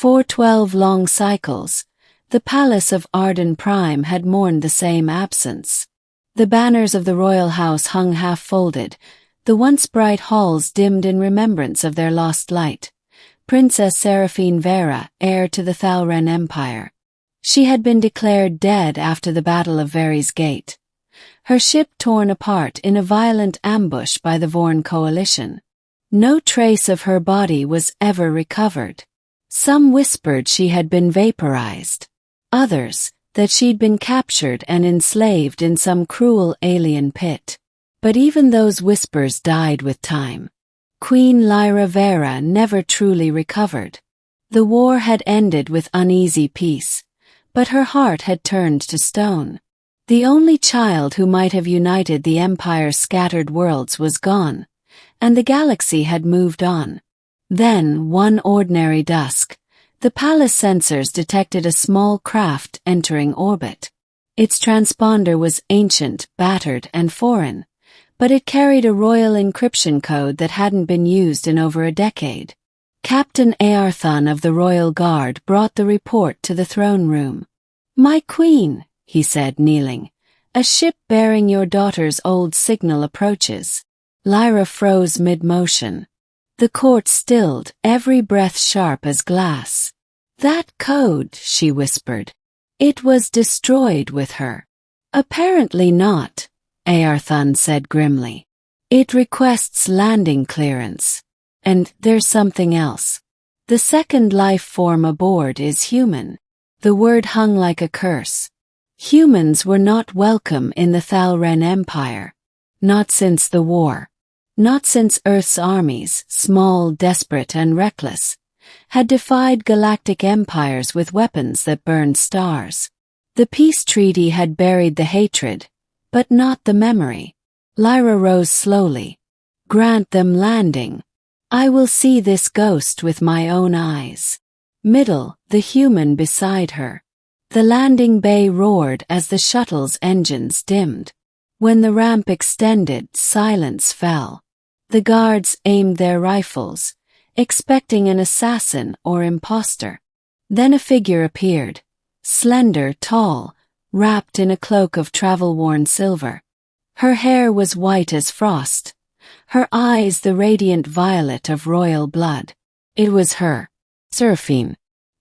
For 12 long cycles, the palace of Ardyn Prime had mourned the same absence. The banners of the royal house hung half-folded, the once bright halls dimmed in remembrance of their lost light. Princess Seraphine Vera, heir to the Thalren Empire. She had been declared dead after the Battle of Varys Gate. Her ship torn apart in a violent ambush by the Vorn coalition. No trace of her body was ever recovered. Some whispered she had been vaporized. Others, that she'd been captured and enslaved in some cruel alien pit. But even those whispers died with time. Queen Lyra Vera never truly recovered. The war had ended with uneasy peace, but her heart had turned to stone. The only child who might have united the Empire's scattered worlds was gone, and the galaxy had moved on. Then, one ordinary dusk, the palace sensors detected a small craft entering orbit. Its transponder was ancient, battered, and foreign, but it carried a royal encryption code that hadn't been used in over a decade. Captain Ardyn of the Royal Guard brought the report to the throne room. "My queen," he said, kneeling, "a ship bearing your daughter's old signal approaches." Lyra froze mid-motion. The court stilled, every breath sharp as glass. "That code," she whispered. "It was destroyed with her." "Apparently not," Ardyn said grimly. "It requests landing clearance. And there's something else. The second life form aboard is human." The word hung like a curse. Humans were not welcome in the Thalren Empire. Not since the war. Not since Earth's armies, small, desperate, and reckless, had defied galactic empires with weapons that burned stars. The peace treaty had buried the hatred, but not the memory. Lyra rose slowly. "Grant them landing. I will see this ghost with my own eyes." Middle, the human beside her. The landing bay roared as the shuttle's engines dimmed. When the ramp extended, silence fell. The guards aimed their rifles, expecting an assassin or imposter. Then a figure appeared, slender, tall, wrapped in a cloak of travel-worn silver. Her hair was white as frost, her eyes the radiant violet of royal blood. It was her, Seraphine.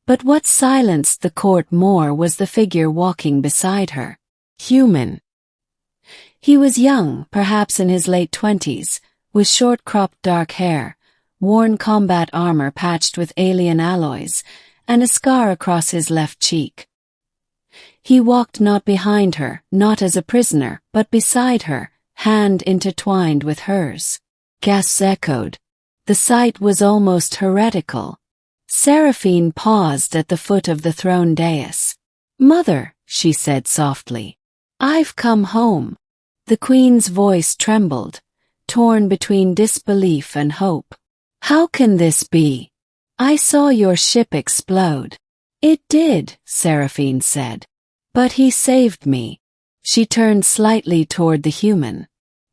But what silenced the court more was the figure walking beside her. Human. He was young, perhaps in his late 20s, with short-cropped dark hair, worn combat armor patched with alien alloys, and a scar across his left cheek. He walked not behind her, not as a prisoner, but beside her, hand intertwined with hers. Gasps echoed. The sight was almost heretical. Seraphine paused at the foot of the throne dais. "Mother," she said softly, "I've come home." The queen's voice trembled, torn between disbelief and hope. "How can this be? I saw your ship explode." "It did," Seraphine said. "But he saved me." She turned slightly toward the human.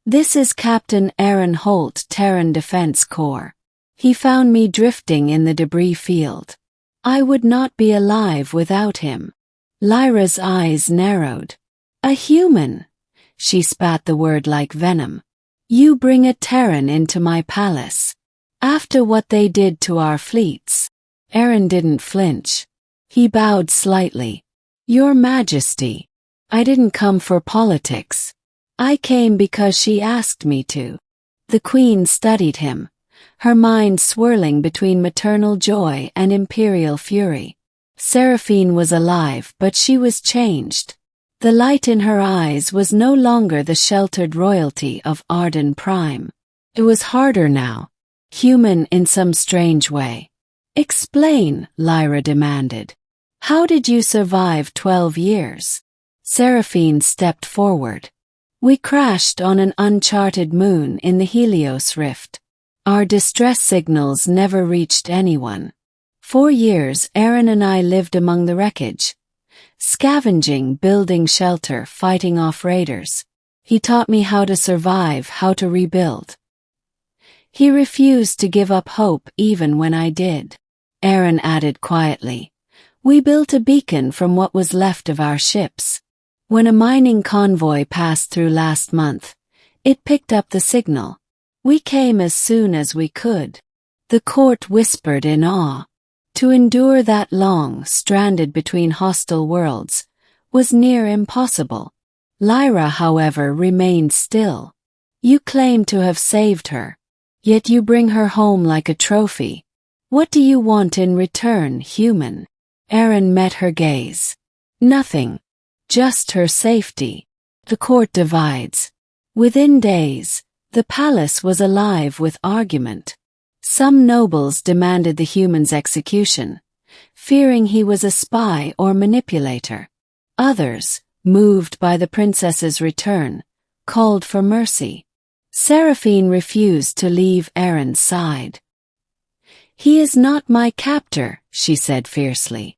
"This is Captain Aaron Holt, Terran Defense Corps. He found me drifting in the debris field. I would not be alive without him." Lyra's eyes narrowed. "A human." She spat the word like venom. "You bring a Terran into my palace. After what they did to our fleets." Aaron didn't flinch. He bowed slightly. "Your Majesty, I didn't come for politics. I came because she asked me to." The queen studied him, her mind swirling between maternal joy and imperial fury. Seraphine was alive, but she was changed. The light in her eyes was no longer the sheltered royalty of Ardyn Prime. It was harder now, human in some strange way. "Explain," Lyra demanded. "How did you survive 12 years? Seraphine stepped forward. "We crashed on an uncharted moon in the Helios Rift. Our distress signals never reached anyone. 4 years Aaron and I lived among the wreckage, scavenging, building shelter, fighting off raiders. He taught me how to survive, how to rebuild. He refused to give up hope even when I did." Ardyn added quietly. We built a beacon from what was left of our ships. When a mining convoy passed through last month, it picked up the signal. We came as soon as we could. The court whispered in awe. To endure that long, stranded between hostile worlds, was near impossible. Lyra, however, remained still. You claim to have saved her, yet you bring her home like a trophy. What do you want in return, human? Ardyn met her gaze. Nothing. Just her safety. The court divides. Within days, the palace was alive with argument. Some nobles demanded the human's execution, fearing he was a spy or manipulator. Others, moved by the princess's return, called for mercy. Seraphine refused to leave Ardyn's side. He is not my captor, she said fiercely.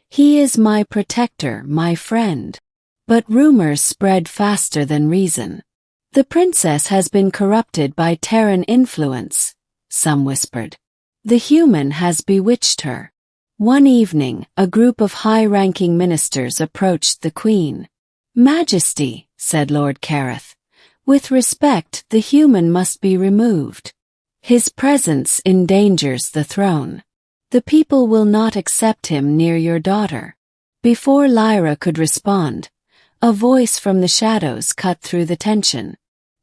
He is my protector, my friend. But rumors spread faster than reason. The princess has been corrupted by Terran influence, some whispered. The human has bewitched her. One evening, a group of high-ranking ministers approached the queen. Majesty, said Lord Careth, with respect, the human must be removed. His presence endangers the throne. The people will not accept him near your daughter. Before Lyra could respond, a voice from the shadows cut through the tension.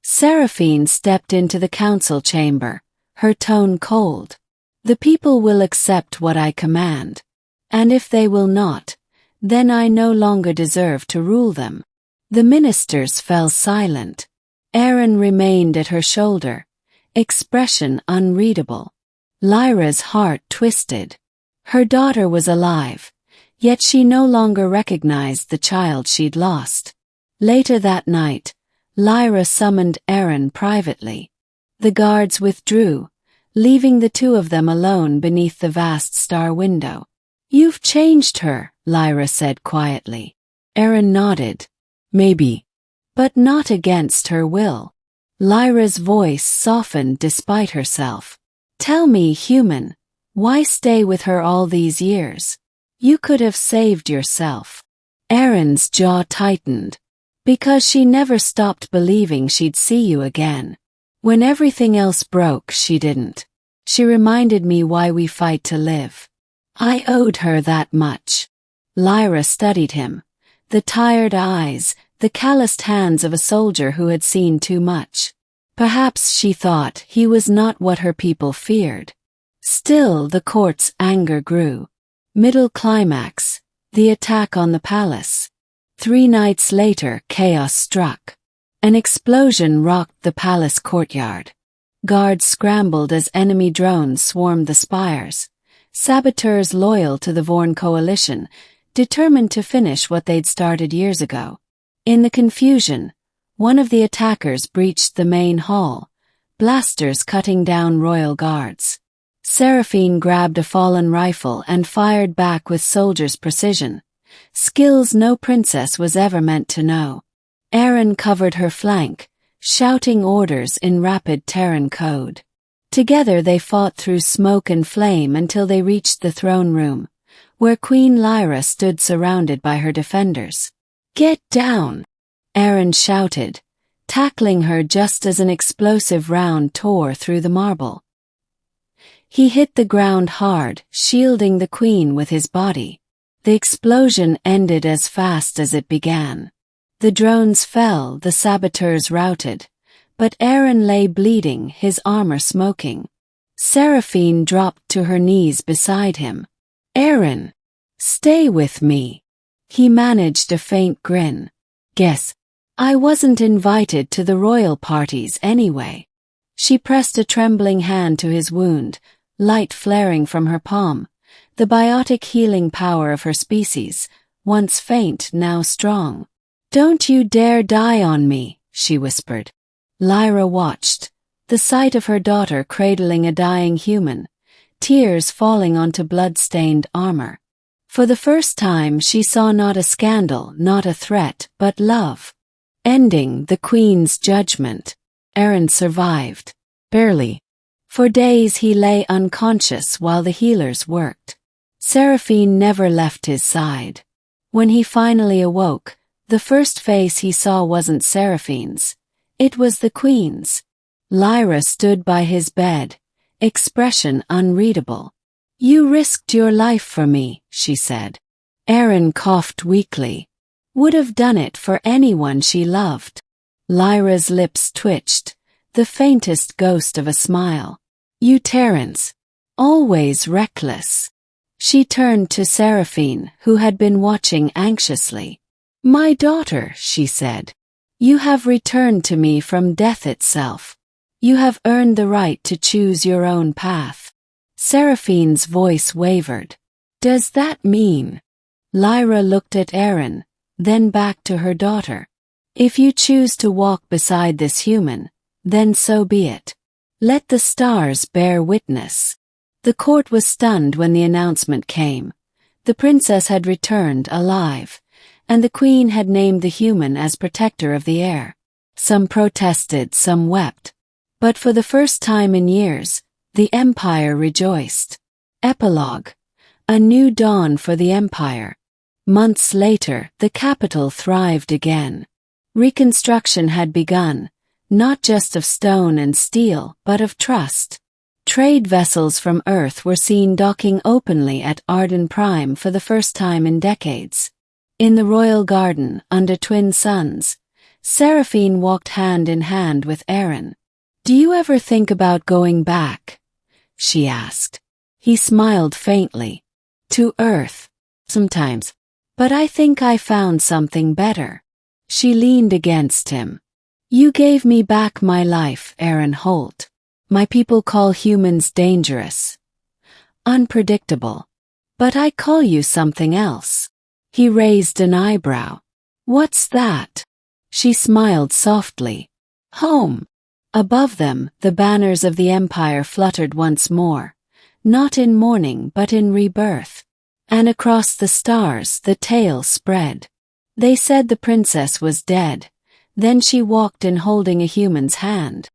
Seraphine stepped into the council chamber, her tone cold. The people will accept what I command. And if they will not, then I no longer deserve to rule them. The ministers fell silent. Ardyn remained at her shoulder, expression unreadable. Lyra's heart twisted. Her daughter was alive, yet she no longer recognized the child she'd lost. Later that night, Lyra summoned Ardyn privately. The guards withdrew, leaving the two of them alone beneath the vast star window. You've changed her, Lyra said quietly. Ardyn nodded. Maybe. But not against her will. Lyra's voice softened despite herself. Tell me, human, why stay with her all these years? You could have saved yourself. Ardyn's jaw tightened. Because she never stopped believing she'd see you again. When everything else broke, she didn't. She reminded me why we fight to live. I owed her that much. Lyra studied him. The tired eyes, the calloused hands of a soldier who had seen too much. Perhaps she thought he was not what her people feared. Still, the court's anger grew. Middle climax, the attack on the palace. 3 nights later, chaos struck. An explosion rocked the palace courtyard. Guards scrambled as enemy drones swarmed the spires. Saboteurs loyal to the Vorn coalition, determined to finish what they'd started years ago. In the confusion, one of the attackers breached the main hall, blasters cutting down royal guards. Seraphine grabbed a fallen rifle and fired back with soldier's precision, skills no princess was ever meant to know. Ardyn covered her flank, shouting orders in rapid Terran code. Together they fought through smoke and flame until they reached the throne room, where Queen Lyra stood surrounded by her defenders. Get down! Ardyn shouted, tackling her just as an explosive round tore through the marble. He hit the ground hard, shielding the queen with his body. The explosion ended as fast as it began. The drones fell, the saboteurs routed, but Ardyn lay bleeding, his armor smoking. Seraphine dropped to her knees beside him. Ardyn, stay with me. He managed a faint grin. Guess I wasn't invited to the royal parties anyway. She pressed a trembling hand to his wound, light flaring from her palm, the biotic healing power of her species, once faint, now strong. Don't you dare die on me, she whispered. Lyra watched, the sight of her daughter cradling a dying human, tears falling onto blood-stained armor. For the first time she saw not a scandal, not a threat, but love. Ending the queen's judgment. Ardyn survived. Barely. For days he lay unconscious while the healers worked. Seraphine never left his side. When he finally awoke, the first face he saw wasn't Seraphine's. It was the Queen's. Lyra stood by his bed, expression unreadable. "You risked your life for me," she said. Ardyn coughed weakly. "Would have done it for anyone she loved." Lyra's lips twitched, the faintest ghost of a smile. "You Terrans. Always reckless." She turned to Seraphine, who had been watching anxiously. "My daughter," she said. "You have returned to me from death itself. You have earned the right to choose your own path." Seraphine's voice wavered. "Does that mean?" Lyra looked at Ardyn, then back to her daughter. "If you choose to walk beside this human, then so be it. Let the stars bear witness." The court was stunned when the announcement came. The princess had returned alive, and the queen had named the human as protector of the heir. Some protested, some wept. But for the first time in years, the empire rejoiced. Epilogue. A new dawn for the empire. Months later, the capital thrived again. Reconstruction had begun, not just of stone and steel, but of trust. Trade vessels from Earth were seen docking openly at Ardyn Prime for the first time in decades. In the royal garden, under twin suns, Seraphine walked hand in hand with Ardyn. "Do you ever think about going back?" she asked. He smiled faintly. "To Earth. Sometimes. But I think I found something better." She leaned against him. "You gave me back my life, Ardyn Holt. My people call humans dangerous. Unpredictable. But I call you something else." He raised an eyebrow. "What's that?" She smiled softly. "Home." Above them, the banners of the empire fluttered once more, not in mourning but in rebirth. And across the stars the tale spread. They said the princess was dead, then she walked in holding a human's hand.